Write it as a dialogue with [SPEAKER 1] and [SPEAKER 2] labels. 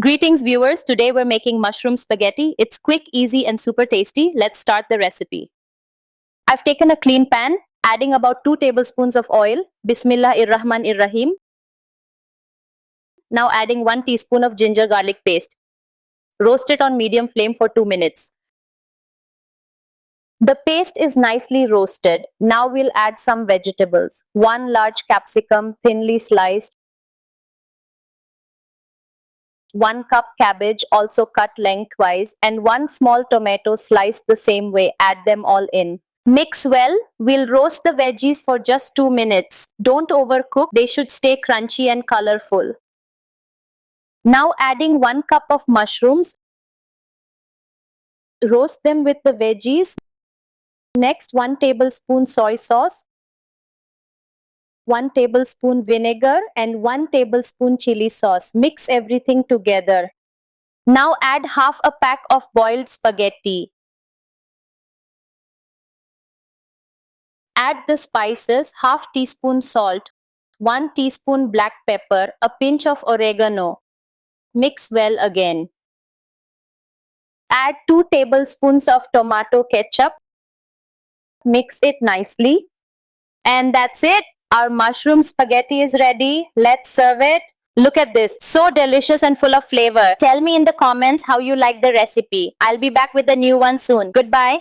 [SPEAKER 1] Greetings viewers, today we're making mushroom spaghetti. It's quick, easy and super tasty. Let's start the recipe. I've taken a clean pan, adding about 2 tablespoons of oil. Bismillahirrahmanirrahim. Now adding 1 teaspoon of ginger garlic paste. Roast it on medium flame for 2 minutes. The paste is nicely roasted. Now we'll add some vegetables. 1 large capsicum, thinly sliced. 1 cup cabbage, also cut lengthwise, and 1 small tomato sliced the same way. Add them all in. Mix well. We'll roast the veggies for just 2 minutes. Don't overcook, they should stay crunchy and colorful. Now adding 1 cup of mushrooms. Roast them with the veggies. Next, 1 tablespoon soy sauce, 1 tablespoon vinegar and 1 tablespoon chili sauce. Mix everything together. Now add half a pack of boiled spaghetti. Add the spices, half teaspoon salt, 1 teaspoon black pepper, a pinch of oregano. Mix well again. Add 2 tablespoons of tomato ketchup. Mix it nicely. And that's it. Our mushroom spaghetti is ready. Let's serve it. Look at this. So delicious and full of flavor. Tell me in the comments how you like the recipe. I'll be back with a new one soon. Goodbye.